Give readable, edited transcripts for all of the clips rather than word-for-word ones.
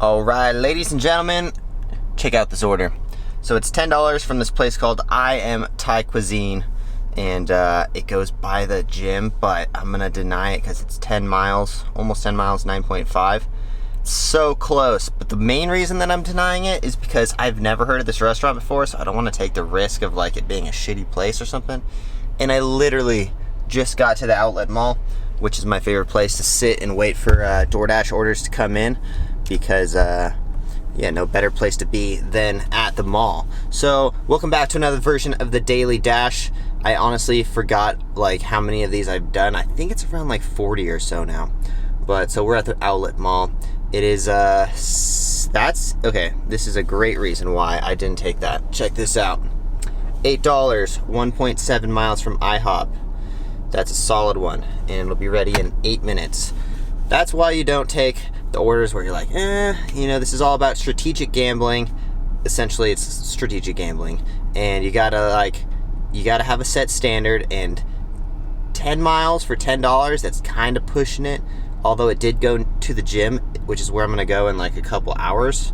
All right, ladies and gentlemen, check out this order. So it's $10 from this place called I Am Thai Cuisine, and it goes by the gym, but I'm gonna deny it because it's 10 miles, almost 10 miles, 9.5. It's so close, but the main reason that I'm denying it is because I've never heard of this restaurant before, so I don't want to take the risk of like it being a shitty place or something. And I literally just got to the outlet mall, which is my favorite place to sit and wait for Doordash orders to come in, because yeah, no better place to be than at the mall. So welcome back to another version of the Daily Dash. I honestly forgot like how many of these I've done. I think it's around like 40 or so now. But so we're at the outlet mall. It is that's okay, this is a great reason why I didn't take that. Check this out. $8, 1.7 miles from Ihop. That's a solid one, and it'll be ready in 8 minutes. That's why you don't take the orders where you're like, you know, this is all about strategic gambling. Essentially, it's strategic gambling, and you gotta have a set standard. And 10 miles for $10, that's kind of pushing it. Although it did go to the gym, which is where I'm gonna go in like a couple hours,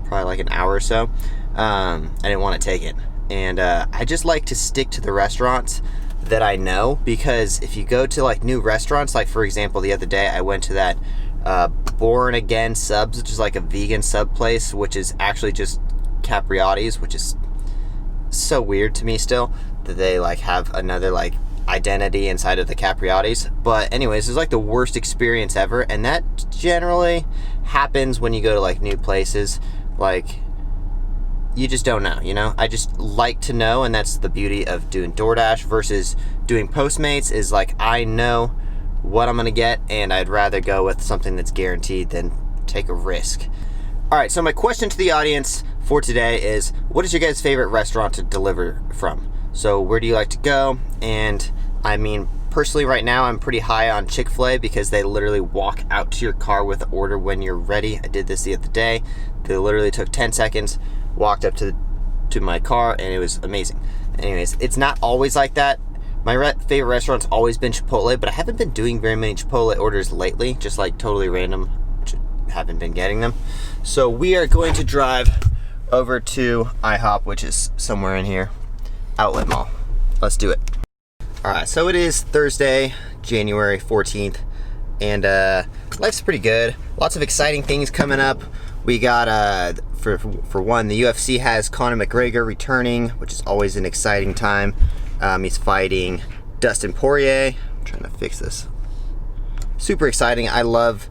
probably like an hour or so. I didn't want to take it, and I just like to stick to the restaurants that I know, because if you go to like new restaurants, like for example the other day I went to that Born Again Subs, which is like a vegan sub place, which is actually just capriottis, which is so weird to me still that they like have another like identity inside of the capriottis. But anyways, it's like the worst experience ever, and that generally happens when you go to like new places. Like, you just don't know, you know? I just like to know, and that's the beauty of doing DoorDash versus doing Postmates, is like I know what I'm gonna get, and I'd rather go with something that's guaranteed than take a risk. All right, so my question to the audience for today is, what is your guys' favorite restaurant to deliver from? So where do you like to go? And I mean, personally right now I'm pretty high on Chick-fil-A, because they literally walk out to your car with the order when you're ready. I did this the other day. They literally took 10 seconds, walked up to my car, and it was amazing. Anyways, it's not always like that. My favorite restaurant's always been Chipotle, but I haven't been doing very many Chipotle orders lately, just like totally random, haven't been getting them. So we are going to drive over to Ihop, which is somewhere in here, outlet mall. Let's do it. All right, so it is Thursday, January 14th, and life's pretty good. Lots of exciting things coming up. We got, for one, the UFC has Conor McGregor returning, which is always an exciting time. He's fighting Dustin Poirier. I'm trying to fix this. Super exciting. I love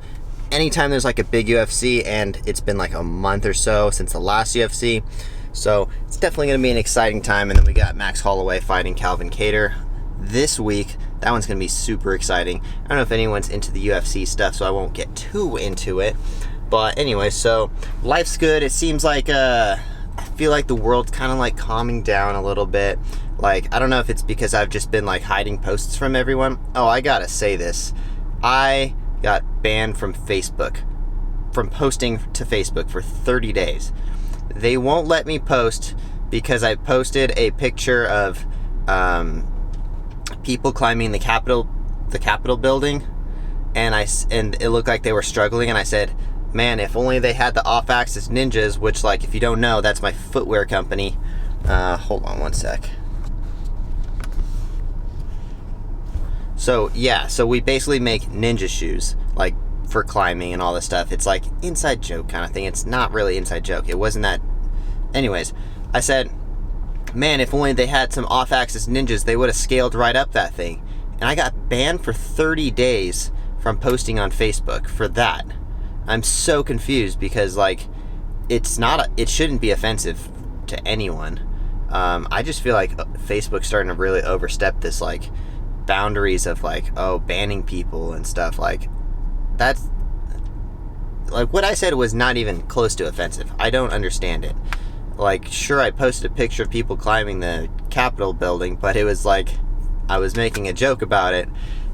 anytime there's like a big UFC, and it's been like a month or so since the last UFC. So it's definitely going to be an exciting time. And then we got Max Holloway fighting Calvin Kattar this week. That one's going to be super exciting. I don't know if anyone's into the UFC stuff, so I won't get too into it. But anyway, so life's good. It seems like I feel like the world's kind of like calming down a little bit. Like, I don't know if it's because I've just been like hiding posts from everyone. Oh, I gotta say this. I got banned from Facebook, from posting to Facebook for 30 days. They won't let me post because I posted a picture of people climbing the Capitol building, and it looked like they were struggling, and I said, man, if only they had the off-axis ninjas, which, like, if you don't know, that's my footwear company. Hold on one sec. So yeah, so we basically make ninja shoes, like for climbing and all this stuff. It's like inside joke kind of thing. It's not really inside joke. It wasn't that. Anyways, I said, man, if only they had some off-axis ninjas, they would have scaled right up that thing. And I got banned for 30 days from posting on Facebook for that. I'm so confused, because like it shouldn't be offensive to anyone. I just feel like Facebook's starting to really overstep this like boundaries of like, oh, banning people and stuff. Like, that's like, what I said was not even close to offensive. I don't understand it. Like, sure, I posted a picture of people climbing the Capitol building, but it was like I was making a joke about it.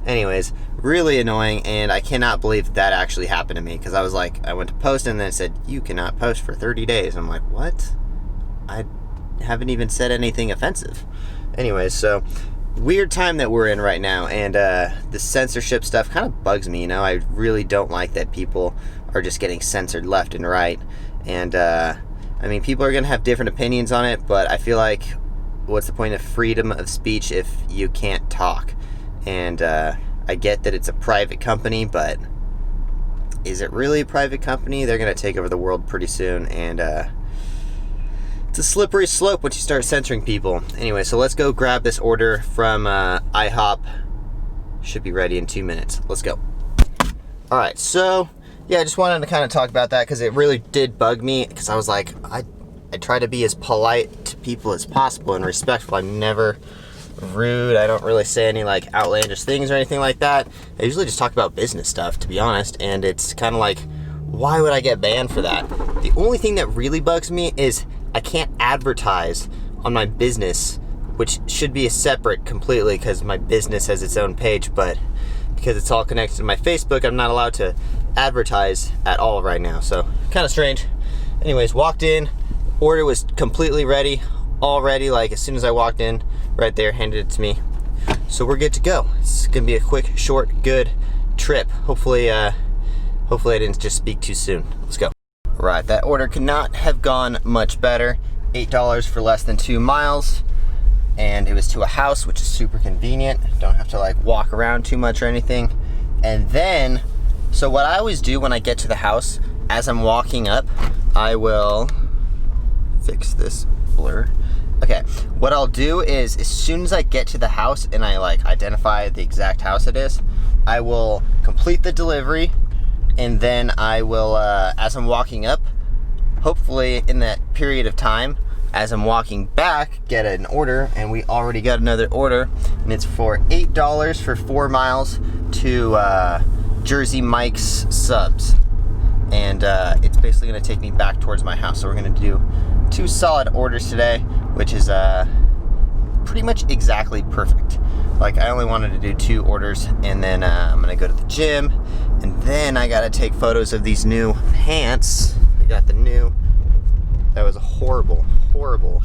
Anyways, really annoying, and I cannot believe that actually happened to me, because I was like, I went to post, and then it said, you cannot post for 30 days. I'm like, what? I haven't even said anything offensive. Anyways, so weird time that we're in right now, and the censorship stuff kind of bugs me, you know. I really don't like that people are just getting censored left and right. And I mean, people are gonna have different opinions on it, but I feel like what's the point of freedom of speech if you can't talk? And I get that it's a private company, but is it really a private company? They're gonna take over the world pretty soon, and it's a slippery slope once you start censoring people. Anyway, so let's go grab this order from Ihop. Should be ready in 2 minutes. Let's go. All right, so yeah, I just wanted to kind of talk about that because it really did bug me, because I was like, I try to be as polite to people as possible and respectful. I'm never rude. I don't really say any like outlandish things or anything like that. I usually just talk about business stuff, to be honest, and it's kind of like, why would I get banned for that? The only thing that really bugs me is I can't advertise on my business, which should be a separate completely because my business has its own page, but because it's all connected to my Facebook, I'm not allowed to advertise at all right now. So kind of strange. Anyways, walked in, order was completely ready, all ready, like as soon as I walked in, right there, handed it to me. So we're good to go. It's gonna be a quick, short, good trip. Hopefully I didn't just speak too soon. Let's go. All right, that order could not have gone much better. $8 for less than 2 miles. And it was to a house, which is super convenient. Don't have to like walk around too much or anything. And then, so what I always do when I get to the house, as I'm walking up, I will fix this blur. Okay, what I'll do is as soon as I get to the house and I like identify the exact house it is, I will complete the delivery, and then I will, as I'm walking up, hopefully in that period of time, as I'm walking back, get an order, and we already got another order, and it's for $8 for 4 miles to Jersey Mike's subs. And it's basically gonna take me back towards my house. So we're gonna do 2 solid orders today, which is pretty much exactly perfect. Like I only wanted to do 2 orders, and then I'm gonna go to the gym, and then I gotta take photos of these new pants. We got the new, that was a horrible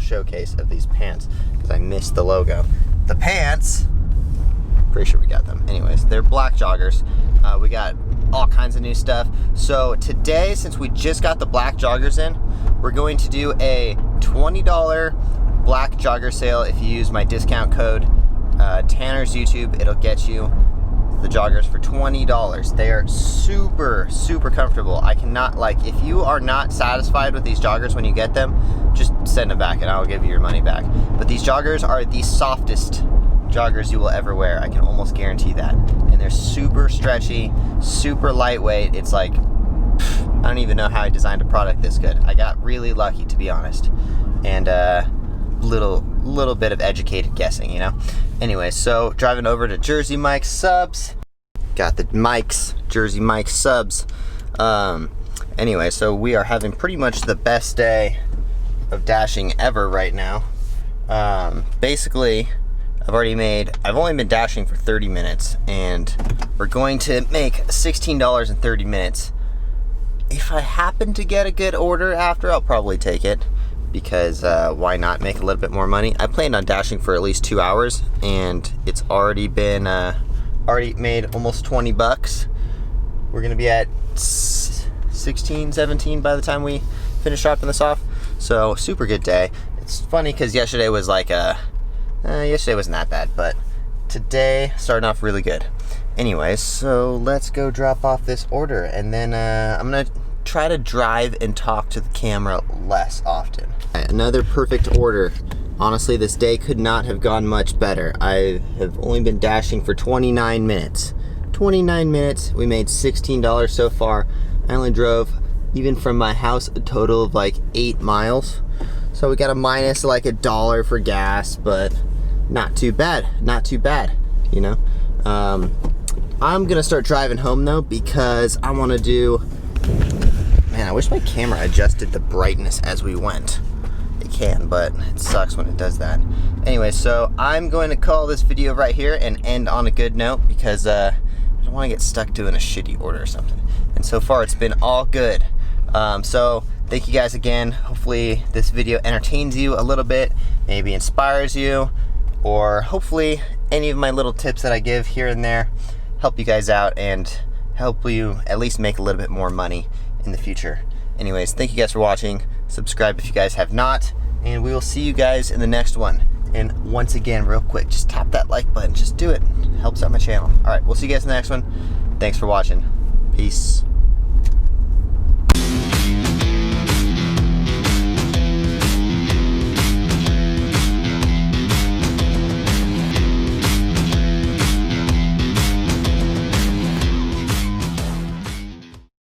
showcase of these pants because I missed the logo. The pants, pretty sure we got them. Anyways, they're black joggers. We got all kinds of new stuff. So today, since we just got the black joggers in, we're going to do a $20 black jogger sale. If you use my discount code Tanner's YouTube, it'll get you the joggers for $20. They are super comfortable. I cannot, like, if you are not satisfied with these joggers when you get them, just send them back and I'll give you your money back. But these joggers are the softest joggers you will ever wear. I can almost guarantee that. And they're super stretchy, super lightweight. It's like, I don't even know how I designed a product this good. I got really lucky, to be honest. And little bit of educated guessing, you know? Anyway, so driving over to Jersey Mike's subs. Got the Jersey Mike's subs. Anyway, so we are having pretty much the best day of dashing ever right now. Basically, I've only been dashing for 30 minutes, and we're going to make $16 in 30 minutes. If I happen to get a good order after, I'll probably take it, because why not make a little bit more money? I planned on dashing for at least 2 hours, and it's already been, already made almost 20 bucks. We're gonna be at 16, 17 by the time we finish dropping this off. So super good day. It's funny because yesterday was like yesterday wasn't that bad, but today starting off really good. Anyways, so let's go drop off this order, and then I'm gonna try to drive and talk to the camera less often. Another perfect order. Honestly, this day could not have gone much better. I have only been dashing for 29 minutes. 29 minutes, we made $16 so far. I only drove, even from my house, a total of like 8 miles. So we got a minus like $1 for gas, but not too bad, you know? I'm gonna start driving home though, because I wanna do, man, I wish my camera adjusted the brightness as we went. It can, but it sucks when it does that. Anyway, so I'm going to call this video right here and end on a good note, because I don't want to get stuck doing a shitty order or something. And so far it's been all good. So thank you guys again. Hopefully this video entertains you a little bit, maybe inspires you, or hopefully any of my little tips that I give here and there help you guys out and help you at least make a little bit more money in the future. Anyways, thank you guys for watching. Subscribe if you guys have not, and we will see you guys in the next one. And once again, real quick, just tap that like button. Just do it. Helps out my channel. All right, we'll see you guys in the next one. Thanks for watching. Peace.